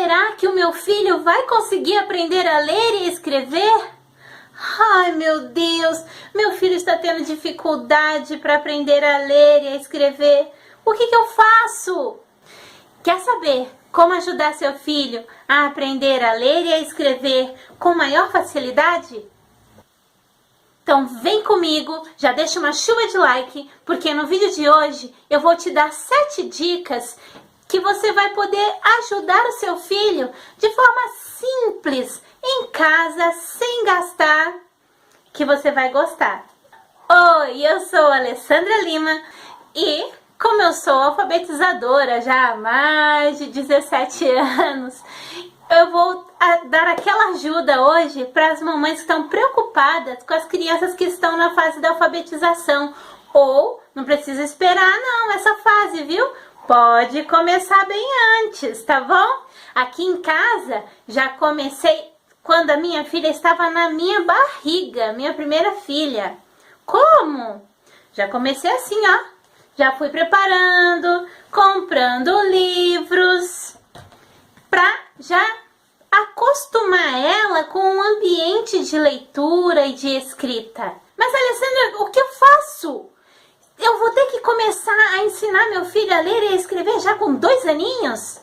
Será que o meu filho vai conseguir aprender a ler e escrever? Ai, meu Deus, meu filho está tendo dificuldade para aprender a ler e a escrever. O que eu faço? Quer saber como ajudar seu filho a aprender a ler e a escrever com maior facilidade? Então vem comigo, já deixa uma chuva de like, porque no vídeo de hoje eu vou te dar 7 dicas que você vai poder ajudar o seu filho de forma simples, em casa, sem gastar, que você vai gostar. Oi, eu sou a Alessandra Lima e como eu sou alfabetizadora já há mais de 17 anos, eu vou dar aquela ajuda hoje para as mamães que estão preocupadas com as crianças que estão na fase da alfabetização. Ou, não precisa esperar não essa fase, viu? Pode começar bem antes, tá bom? Aqui em casa já comecei quando a minha filha estava na minha barriga, minha primeira filha. Como? Já comecei assim, ó. Já fui preparando, comprando livros, pra já acostumar ela com um ambiente de leitura e de escrita. Mas, Alessandra, o que eu faço? Eu vou ter que começar a ensinar meu filho a ler e a escrever já com 2 aninhos?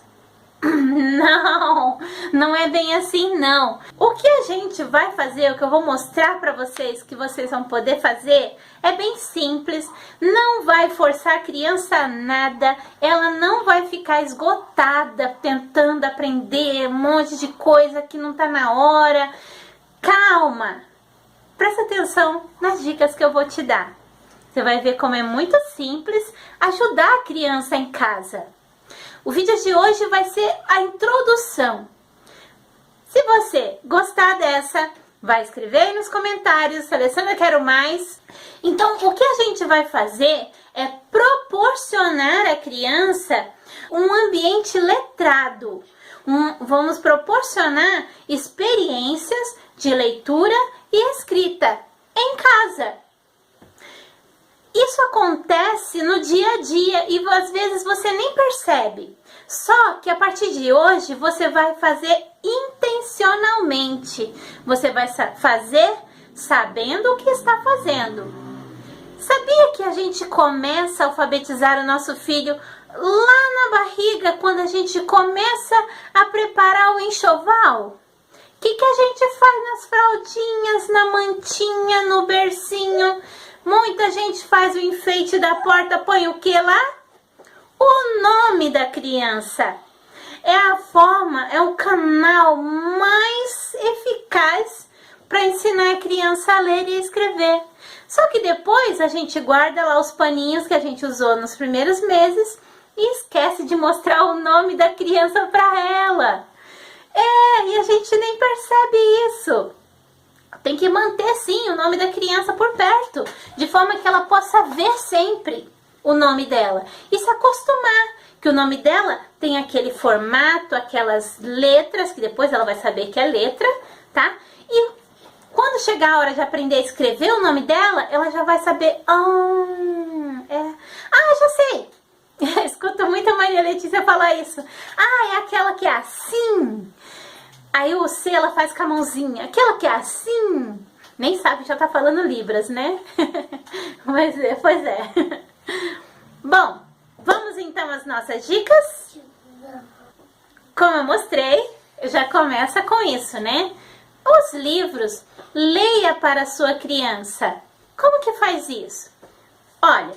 Não, não é bem assim não. O que a gente vai fazer, o que eu vou mostrar para vocês que vocês vão poder fazer, é bem simples. Não vai forçar a criança a nada. Ela não vai ficar esgotada tentando aprender um monte de coisa que não tá na hora. Calma, presta atenção nas dicas que eu vou te dar. Você vai ver como é muito simples ajudar a criança em casa. O vídeo de hoje vai ser a introdução. Se você gostar dessa, vai escrever aí nos comentários, Alessandra, quero mais. Então, o que a gente vai fazer é proporcionar à criança um ambiente letrado. Vamos proporcionar experiências de leitura e escrita em casa. Isso acontece no dia a dia e às vezes você nem percebe. Só que a partir de hoje você vai fazer intencionalmente. Você vai fazer sabendo o que está fazendo. Sabia que a gente começa a alfabetizar o nosso filho lá na barriga, quando a gente começa a preparar o enxoval? O que a gente faz nas fraldinhas, na mantinha, no bercinho? Muita gente faz o enfeite da porta, põe o que lá? O nome da criança. É a forma, é o canal mais eficaz para ensinar a criança a ler e escrever. Só que depois a gente guarda lá os paninhos que a gente usou nos primeiros meses e esquece de mostrar o nome da criança para ela. E a gente nem percebe isso. Tem que manter, sim, o nome da criança por perto, de forma que ela possa ver sempre o nome dela. E se acostumar que o nome dela tem aquele formato, aquelas letras, que depois ela vai saber que é letra, tá? E quando chegar a hora de aprender a escrever o nome dela, ela já vai saber... já sei! Escuto muito a Maria Letícia falar isso. É aquela que é assim... Aí o C ela faz com a mãozinha. Aquela que é assim, nem sabe, já tá falando Libras, né? Mas pois é. Bom, vamos então às nossas dicas? Como eu mostrei, já começa com isso, né? Os livros, leia para a sua criança. Como que faz isso? Olha,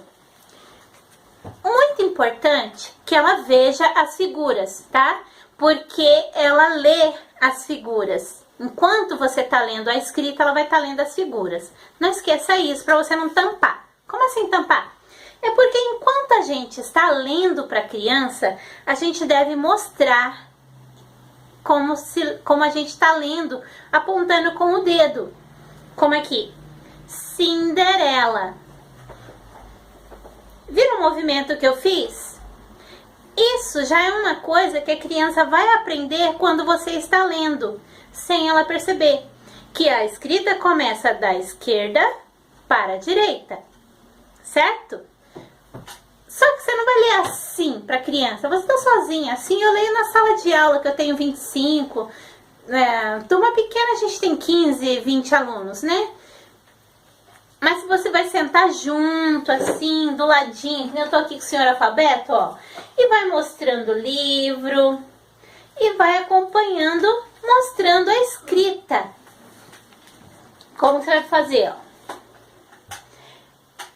muito importante que ela veja as figuras, tá? Porque ela lê as figuras. Enquanto você está lendo a escrita, ela vai estar lendo as figuras. Não esqueça isso, para você não tampar. Como assim tampar? É porque enquanto a gente está lendo para a criança, a gente deve mostrar como a gente está lendo, apontando com o dedo. Como aqui. Cinderela. Viram o movimento que eu fiz? Isso já é uma coisa que a criança vai aprender quando você está lendo, sem ela perceber, que a escrita começa da esquerda para a direita, certo? Só que você não vai ler assim para criança, você tá sozinha. Assim eu leio na sala de aula, que eu tenho 25. Turma pequena a gente tem 15, 20 alunos, né? Mas você vai sentar junto, assim, do ladinho, que eu tô aqui com o senhor alfabeto, ó. E vai mostrando o livro. E vai acompanhando, mostrando a escrita. Como você vai fazer, ó.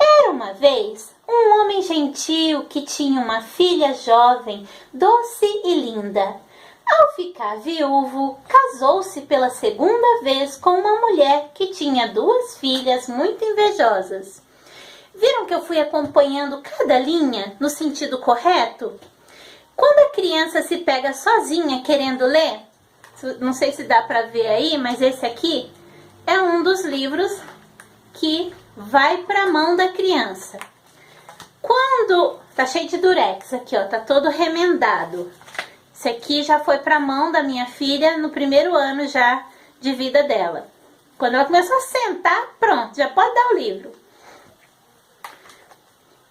Era uma vez um homem gentil que tinha uma filha jovem, doce e linda. Ao ficar viúvo, casou-se pela segunda vez com uma mulher que tinha 2 filhas muito invejosas. Viram que eu fui acompanhando cada linha no sentido correto? Quando a criança se pega sozinha querendo ler, não sei se dá para ver aí, mas esse aqui é um dos livros que vai para a mão da criança. Quando tá cheio de durex aqui, ó, tá todo remendado. Esse aqui já foi para a mão da minha filha no primeiro ano já de vida dela. Quando ela começou a sentar, pronto, já pode dar o livro.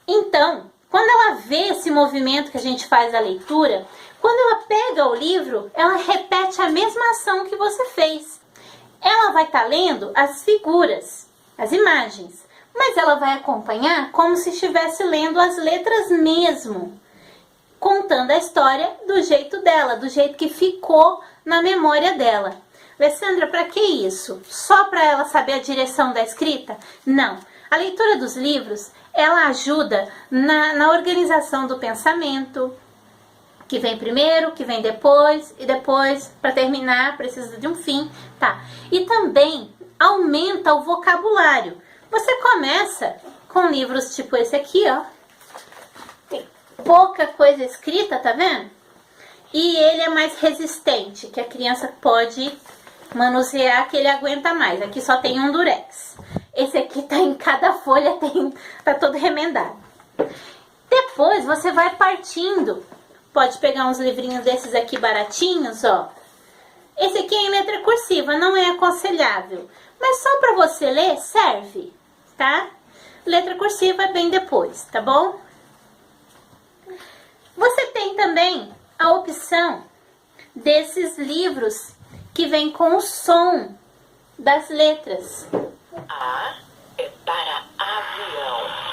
Então, quando ela vê esse movimento que a gente faz da leitura, quando ela pega o livro, ela repete a mesma ação que você fez. Ela vai estar lendo as figuras, as imagens, mas ela vai acompanhar como se estivesse lendo as letras mesmo, contando a história do jeito dela, do jeito que ficou na memória dela. Alessandra, para que isso? Só para ela saber a direção da escrita? Não. A leitura dos livros, ela ajuda na organização do pensamento, que vem primeiro, que vem depois, e depois, para terminar, precisa de um fim, tá? E também aumenta o vocabulário. Você começa com livros tipo esse aqui, ó. Tem pouca coisa escrita, tá vendo? E ele é mais resistente, que a criança pode manusear, que ele aguenta mais. Aqui só tem um durex. Esse aqui tá em cada folha, tá todo remendado. Depois você vai partindo. Pode pegar uns livrinhos desses aqui baratinhos, ó. Esse aqui é em letra cursiva, não é aconselhável. Mas só para você ler, serve, tá? Letra cursiva é bem depois, tá bom? Você tem também a opção desses livros que vem com o som das letras. A é para avião.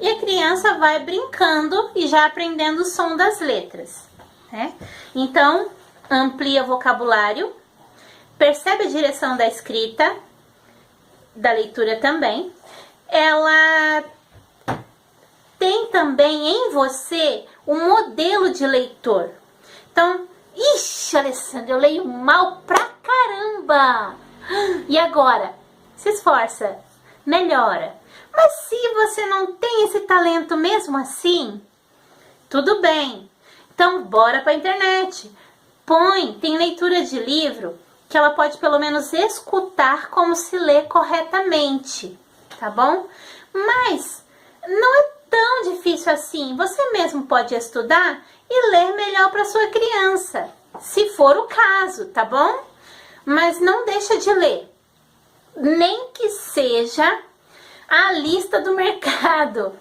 E a criança vai brincando e já aprendendo o som das letras, né? Então, amplia o vocabulário, percebe a direção da escrita, da leitura também. Ela tem também em você um modelo de leitor. Então, ixi, Alessandra, eu leio mal pra caramba! E agora? Se esforça, melhora. Mas se você não tem esse talento mesmo assim, tudo bem. Então, bora pra internet. Tem leitura de livro que ela pode pelo menos escutar como se lê corretamente, tá bom? Mas não é tão difícil assim. Você mesmo pode estudar e ler melhor para sua criança, se for o caso, tá bom? Mas não deixa de ler, nem que seja a lista do mercado.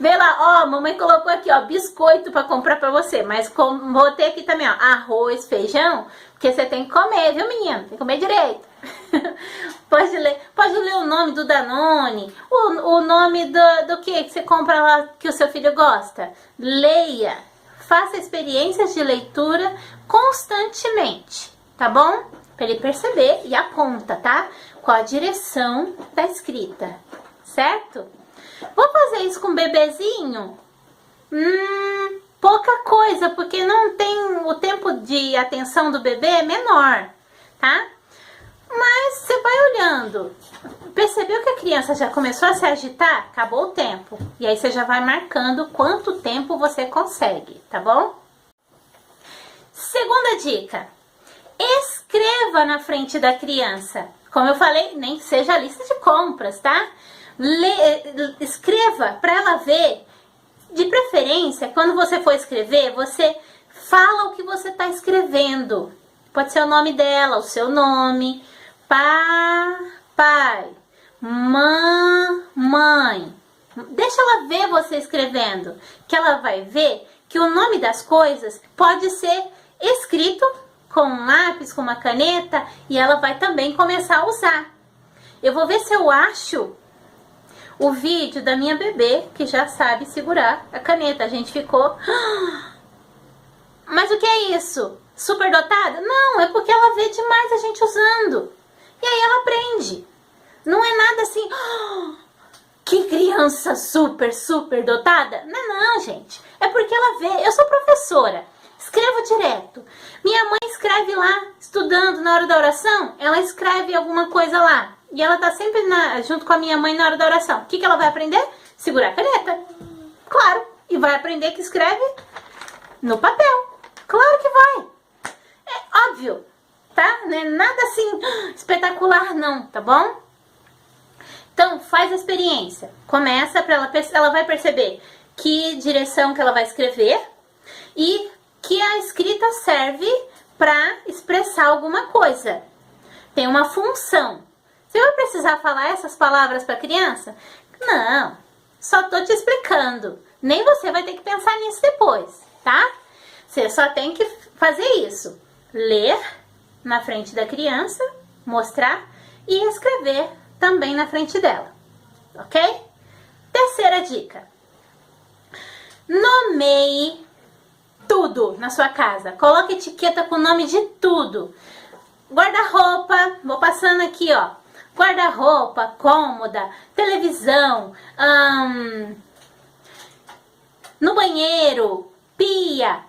Vê lá, ó, mamãe colocou aqui, ó, biscoito para comprar para você, mas vou ter aqui também, ó, arroz, feijão, porque você tem que comer, viu, menino? Tem que comer direito. Pode ler o nome do Danone, o nome do que você compra lá que o seu filho gosta. Leia, faça experiências de leitura constantemente, tá bom? Para ele perceber e aponta, tá? Qual a direção da escrita. Certo? Vou fazer isso com o bebezinho? Pouca coisa, porque não tem o tempo de atenção do bebê é menor, tá? Mas você vai olhando. Percebeu que a criança já começou a se agitar? Acabou o tempo. E aí você já vai marcando quanto tempo você consegue, tá bom? Segunda dica. Escreva na frente da criança. Como eu falei, nem que seja a lista de compras, tá? Escreva para ela ver. De preferência, quando você for escrever, você fala o que você está escrevendo. Pode ser o nome dela, o seu nome. Pai, Mamãe. Deixa ela ver você escrevendo, que ela vai ver que o nome das coisas pode ser escrito com um lápis, com uma caneta, e ela vai também começar a usar. Eu vou ver se eu acho o vídeo da minha bebê, que já sabe segurar a caneta. A gente ficou... Mas o que é isso? Superdotada? Não, é porque ela vê demais a gente usando. E aí ela aprende. Não é nada assim... Que criança super dotada? Não, gente. É porque ela vê. Eu sou professora. Escrevo direto. Minha mãe escreve lá, estudando na hora da oração. Ela escreve alguma coisa lá. E ela tá sempre junto com a minha mãe na hora da oração. O que ela vai aprender? Segurar a caneta. Claro. E vai aprender que escreve no papel. Claro que vai. É óbvio. Tá? Não é nada assim espetacular não, tá bom? Então, faz a experiência. Começa para ela vai perceber que direção que ela vai escrever e que a escrita serve para expressar alguma coisa. Tem uma função. Você vai precisar falar essas palavras para a criança? Não, só tô te explicando. Nem você vai ter que pensar nisso depois, tá? Você só tem que fazer isso. Ler na frente da criança, mostrar e escrever também na frente dela, ok? Terceira dica. Nomeie tudo na sua casa. Coloque etiqueta com o nome de tudo. Guarda-roupa, vou passando aqui, ó. Guarda-roupa, cômoda, televisão, no banheiro, pia.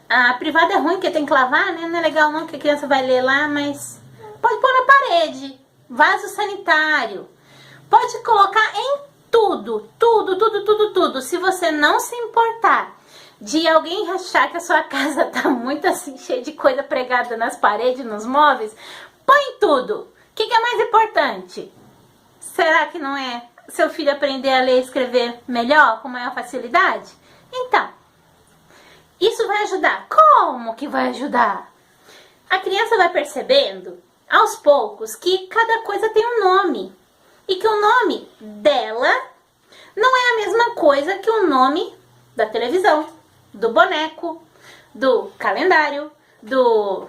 A privada é ruim porque tem que lavar, né? Não é legal não que a criança vai ler lá, mas pode pôr na parede. Vaso sanitário. Pode colocar em tudo. Se você não se importar de alguém achar que a sua casa tá muito assim, cheia de coisa pregada nas paredes, nos móveis, põe tudo. O que é mais importante? Será que não é seu filho aprender a ler e escrever melhor, com maior facilidade? Então, isso vai ajudar. Como que vai ajudar? A criança vai percebendo aos poucos que cada coisa tem um nome. E que o nome dela não é a mesma coisa que o nome da televisão, do boneco, do calendário, do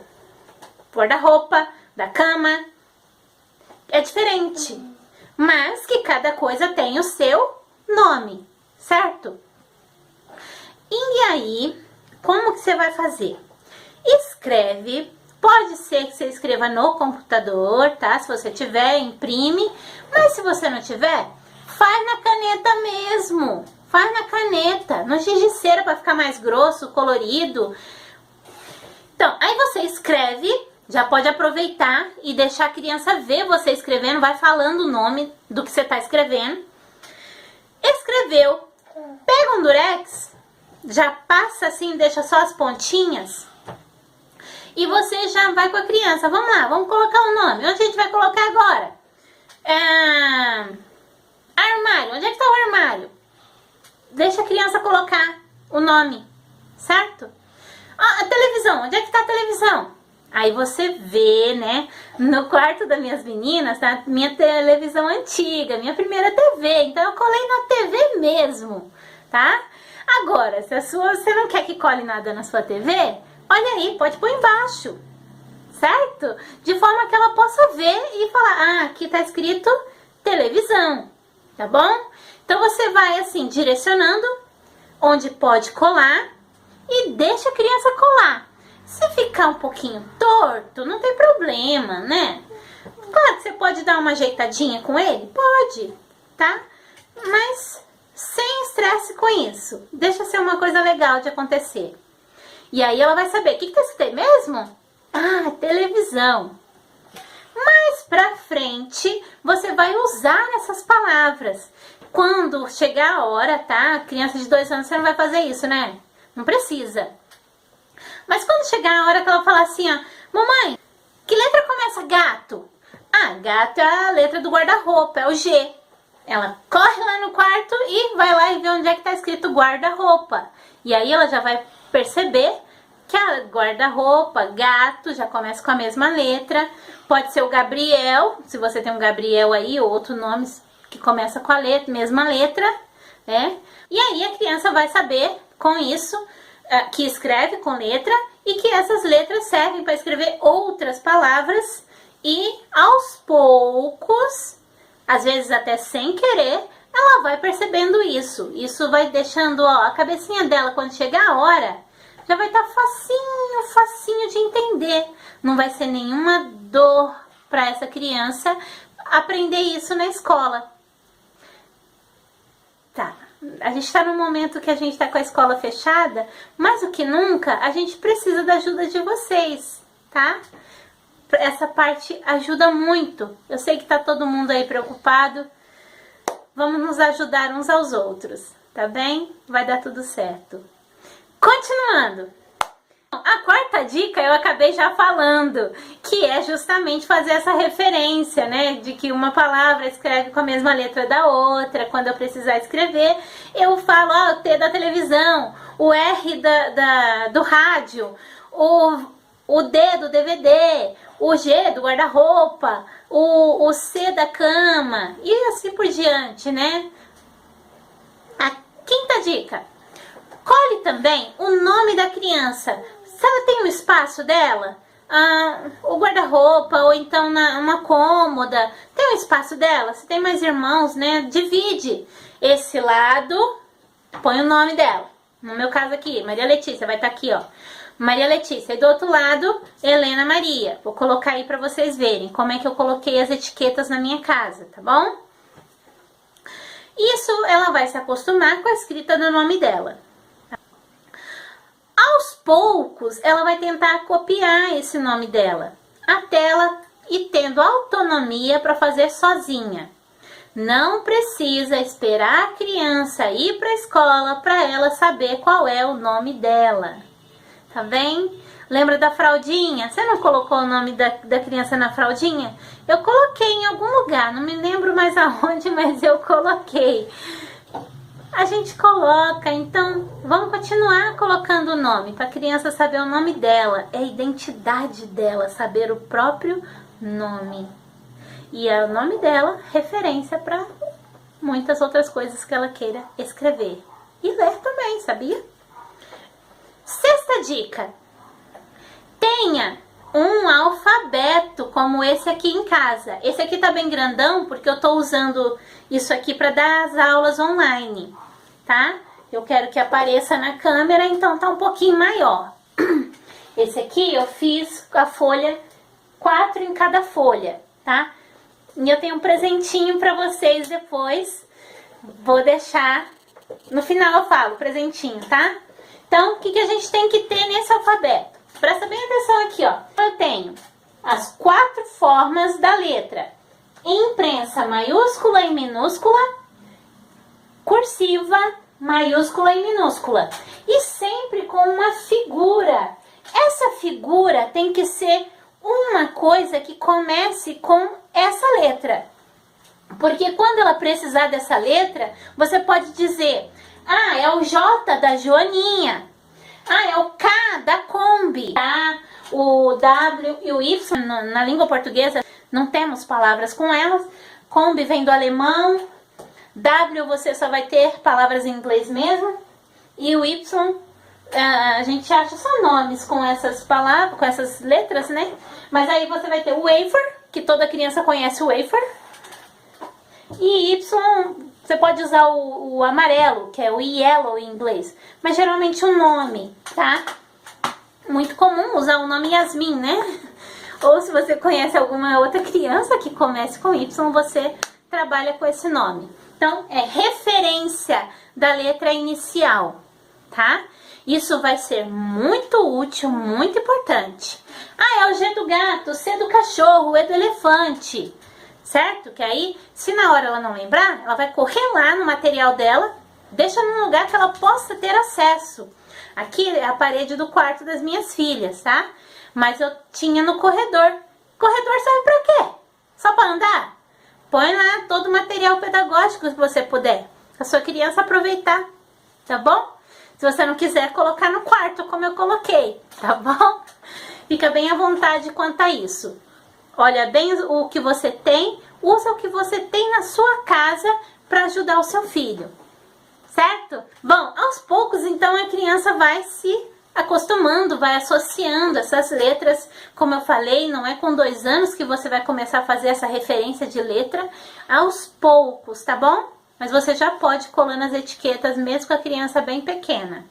guarda-roupa, da cama. É diferente. Mas que cada coisa tem o seu nome, certo? E aí, como que você vai fazer? Escreve. Pode ser que você escreva no computador, tá? Se você tiver, imprime. Mas se você não tiver, faz na caneta mesmo. Faz na caneta, no giz de cera para ficar mais grosso, colorido. Então, aí você escreve, já pode aproveitar e deixar a criança ver você escrevendo, vai falando o nome do que você está escrevendo. Escreveu, pega um durex, já passa assim, deixa só as pontinhas. E você já vai com a criança. Vamos lá, vamos colocar o nome. Onde a gente vai colocar agora? Armário. Onde é que está o armário? Deixa a criança colocar o nome, certo? A televisão. Onde é que está a televisão? Aí você vê, né? No quarto das minhas meninas, tá? Minha televisão antiga, minha primeira TV. Então eu colei na TV mesmo, tá? Agora, se a sua, você não quer que cole nada na sua TV... Olha aí, pode pôr embaixo, certo? De forma que ela possa ver e falar, ah, aqui tá escrito televisão, tá bom? Então você vai assim, direcionando onde pode colar e deixa a criança colar. Se ficar um pouquinho torto, não tem problema, né? Claro que você pode dar uma ajeitadinha com ele, pode, tá? Mas sem estresse com isso, deixa ser uma coisa legal de acontecer. E aí ela vai saber, o que tá escrito aí mesmo? Ah, televisão. Mais pra frente, você vai usar essas palavras. Quando chegar a hora, tá? Criança de 2 anos, você não vai fazer isso, né? Não precisa. Mas quando chegar a hora que ela falar assim, ó, mamãe, que letra começa gato? Ah, gato é a letra do guarda-roupa, é o G. Ela corre lá no quarto e vai lá e vê onde é que tá escrito guarda-roupa. E aí ela já vai perceber Que é guarda-roupa, gato, já começa com a mesma letra. Pode ser o Gabriel, se você tem um Gabriel aí, ou outro nome que começa com a letra, mesma letra, né? E aí a criança vai saber com isso que escreve com letra e que essas letras servem para escrever outras palavras e aos poucos, às vezes até sem querer, ela vai percebendo isso. Isso vai deixando, ó, a cabecinha dela, quando chegar a hora, já vai estar facinho, facinho de entender. Não vai ser nenhuma dor para essa criança aprender isso na escola. Tá, a gente está num momento que a gente está com a escola fechada, mais do que nunca, a gente precisa da ajuda de vocês, tá? Essa parte ajuda muito. Eu sei que tá todo mundo aí preocupado. Vamos nos ajudar uns aos outros, tá bem? Vai dar tudo certo. Continuando. A quarta dica eu acabei já falando, que é justamente fazer essa referência, né? De que uma palavra escreve com a mesma letra da outra. Quando eu precisar escrever, eu falo, ó, o T da televisão, o R do rádio, o D do DVD, o G do guarda-roupa, o C da cama e assim por diante, né? A quinta dica. Colhe também o nome da criança. Se ela tem um espaço dela, o guarda-roupa ou então uma cômoda, tem um espaço dela. Se tem mais irmãos, né? Divide esse lado, põe o nome dela. No meu caso aqui, Maria Letícia, vai estar aqui, ó. Maria Letícia. E do outro lado, Helena Maria. Vou colocar aí para vocês verem como é que eu coloquei as etiquetas na minha casa, tá bom? Isso ela vai se acostumar com a escrita do nome dela. Aos poucos, ela vai tentar copiar esse nome dela, até ela ir tendo autonomia para fazer sozinha. Não precisa esperar a criança ir para a escola para ela saber qual é o nome dela. Tá bem? Lembra da fraldinha? Você não colocou o nome da criança na fraldinha? Eu coloquei em algum lugar, não me lembro mais aonde, mas eu coloquei. A gente coloca, então vamos continuar colocando o nome para a criança saber o nome dela. É a identidade dela, saber o próprio nome. E é o nome dela referência para muitas outras coisas que ela queira escrever. E ler também, sabia? Sexta dica. Tenha um alfabeto como esse aqui em casa. Esse aqui tá bem grandão porque eu tô usando isso aqui para dar as aulas online, tá? Eu quero que apareça na câmera, então tá um pouquinho maior. Esse aqui eu fiz a folha, 4 em cada folha, tá? E eu tenho um presentinho para vocês depois. Vou deixar, no final eu falo, presentinho, tá? Então, o que a gente tem que ter nesse alfabeto? Presta bem atenção aqui, ó. Eu tenho as 4 formas da letra. Imprensa maiúscula e minúscula, cursiva, maiúscula e minúscula. E sempre com uma figura. Essa figura tem que ser uma coisa que comece com essa letra. Porque quando ela precisar dessa letra, você pode dizer... Ah, é o J da Joaninha. Ah, é o K da Kombi. Tá? O W e o Y, na língua portuguesa, não temos palavras com elas. Kombi vem do alemão. W você só vai ter palavras em inglês mesmo. E o Y, a gente acha só nomes com essas palavras, com essas letras, né? Mas aí você vai ter o wafer, que toda criança conhece o wafer. E Y... Você pode usar o amarelo, que é o yellow em inglês. Mas geralmente o nome, tá? Muito comum usar o nome Yasmin, né? Ou se você conhece alguma outra criança que comece com Y, você trabalha com esse nome. Então, é referência da letra inicial, tá? Isso vai ser muito útil, muito importante. Ah, é o G do gato, o C do cachorro, o E do elefante. Certo? Que aí, se na hora ela não lembrar, ela vai correr lá no material dela, deixa num lugar que ela possa ter acesso. Aqui é a parede do quarto das minhas filhas, tá? Mas eu tinha no corredor. Corredor serve pra quê? Só pra andar? Põe lá todo o material pedagógico que você puder. A sua criança aproveitar, tá bom? Se você não quiser colocar no quarto, como eu coloquei, tá bom? Fica bem à vontade quanto a isso. Olha bem o que você tem, usa o que você tem na sua casa para ajudar o seu filho, certo? Bom, aos poucos, então, a criança vai se acostumando, vai associando essas letras. Como eu falei, não é com 2 anos que você vai começar a fazer essa referência de letra, aos poucos, tá bom? Mas você já pode colar nas etiquetas, mesmo com a criança bem pequena.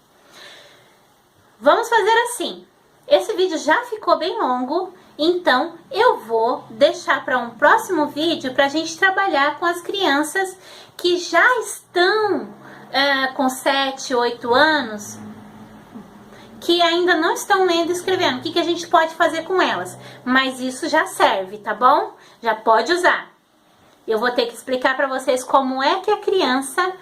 Vamos fazer assim. Esse vídeo já ficou bem longo, então eu vou deixar para um próximo vídeo para a gente trabalhar com as crianças que já estão com 7, 8 anos, que ainda não estão lendo e escrevendo. O que a gente pode fazer com elas? Mas isso já serve, tá bom? Já pode usar. Eu vou ter que explicar para vocês como é que a criança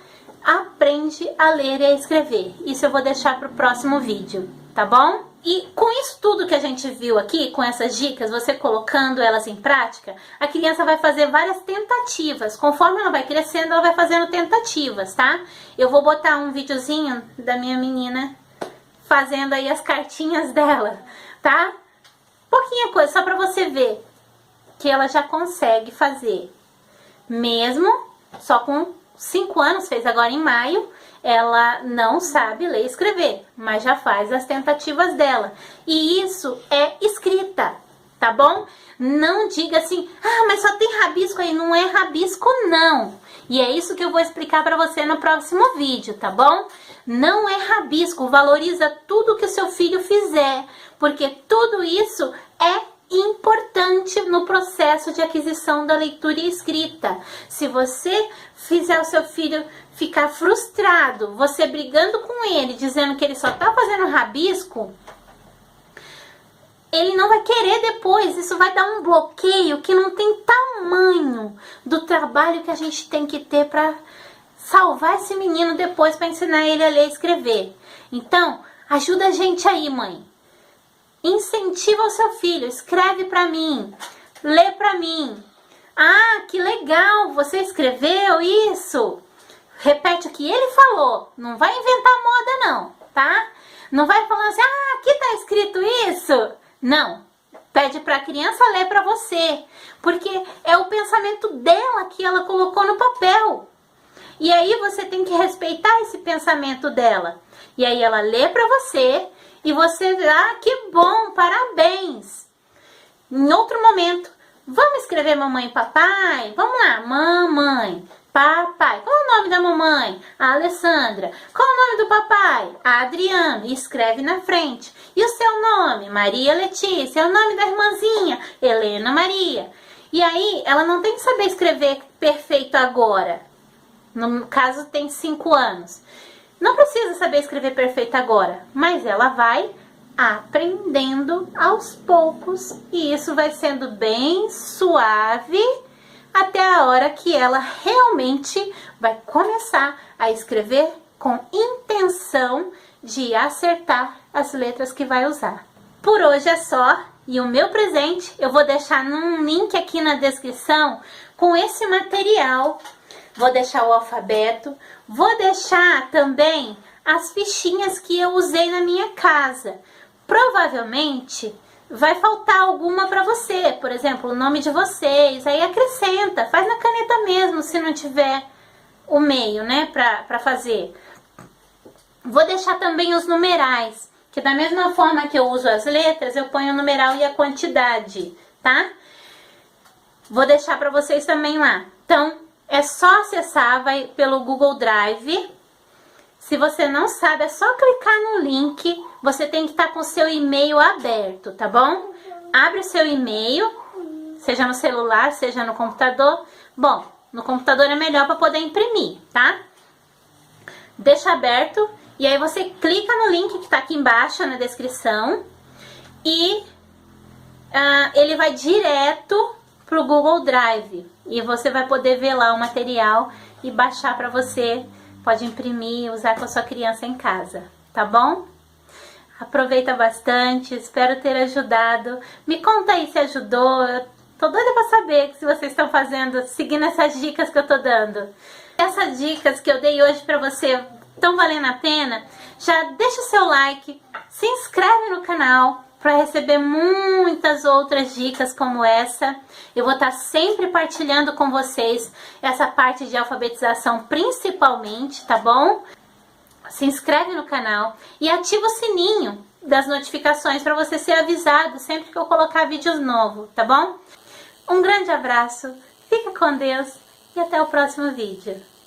aprende a ler e a escrever. Isso eu vou deixar para o próximo vídeo, tá bom? E com isso tudo que a gente viu aqui, com essas dicas, você colocando elas em prática, a criança vai fazer várias tentativas. Conforme ela vai crescendo, ela vai fazendo tentativas, tá? Eu vou botar um videozinho da minha menina fazendo aí as cartinhas dela, tá? Pouquinha coisa, só pra você ver que ela já consegue fazer. Mesmo só com 5 anos, fez agora em maio, ela não sabe ler e escrever, mas já faz as tentativas dela. E isso é escrita, tá bom? Não diga assim, ah, mas só tem rabisco aí. Não é rabisco, não. E é isso que eu vou explicar pra você no próximo vídeo, tá bom? Não é rabisco, valoriza tudo que o seu filho fizer, porque tudo isso é importante no processo de aquisição da leitura e escrita. Se você fizer o seu filho ficar frustrado, você brigando com ele, dizendo que ele só tá fazendo rabisco, ele não vai querer depois. Isso vai dar um bloqueio que não tem tamanho do trabalho que a gente tem que ter para salvar esse menino depois, para ensinar ele a ler e escrever. Então, ajuda a gente aí, mãe. Incentiva o seu filho, escreve para mim, lê para mim. Ah, que legal, você escreveu isso? Repete o que ele falou, não vai inventar moda não, tá? Não vai falando assim, ah, aqui tá escrito isso. Não, pede para a criança ler para você, porque é o pensamento dela que ela colocou no papel. E aí você tem que respeitar esse pensamento dela. E aí ela lê para você e você, ah, que bom, parabéns. Em outro momento, vamos escrever mamãe e papai? Vamos lá, mamãe, papai. Qual é o nome da mamãe? A Alessandra. Qual é o nome do papai? A Adriana. E escreve na frente. E o seu nome? Maria Letícia. O nome da irmãzinha? Helena Maria. E aí, ela não tem que saber escrever perfeito agora. No caso, tem 5 anos. Não precisa saber escrever perfeito agora, mas ela vai aprendendo aos poucos e isso vai sendo bem suave até a hora que ela realmente vai começar a escrever com intenção de acertar as letras que vai usar. Por hoje é só, e o meu presente eu vou deixar num link aqui na descrição com esse material. Vou deixar o alfabeto, vou deixar também as fichinhas que eu usei na minha casa. Provavelmente vai faltar alguma para você, por exemplo, o nome de vocês, aí acrescenta, faz na caneta mesmo, se não tiver o meio, né, para fazer. Vou deixar também os numerais, que da mesma forma que eu uso as letras, eu ponho o numeral e a quantidade, tá? Vou deixar para vocês também lá. Então, é só acessar, vai pelo Google Drive. Se você não sabe, é só clicar no link. Você tem que estar com o seu e-mail aberto, tá bom? Abre o seu e-mail, seja no celular, seja no computador. Bom, no computador é melhor para poder imprimir, tá? Deixa aberto e aí você clica no link que tá aqui embaixo na descrição. E ele vai direto pro Google Drive. E você vai poder ver lá o material e baixar para você. Pode imprimir e usar com a sua criança em casa, tá bom? Aproveita bastante, espero ter ajudado. Me conta aí se ajudou. Eu tô doida pra saber se vocês estão fazendo, seguindo essas dicas que eu tô dando. Essas dicas que eu dei hoje pra você estão valendo a pena, já deixa o seu like, se inscreve no canal para receber muitas outras dicas como essa. Eu vou estar sempre partilhando com vocês essa parte de alfabetização principalmente, tá bom? Se inscreve no canal e ativa o sininho das notificações para você ser avisado sempre que eu colocar vídeos novos, tá bom? Um grande abraço, fica com Deus e até o próximo vídeo.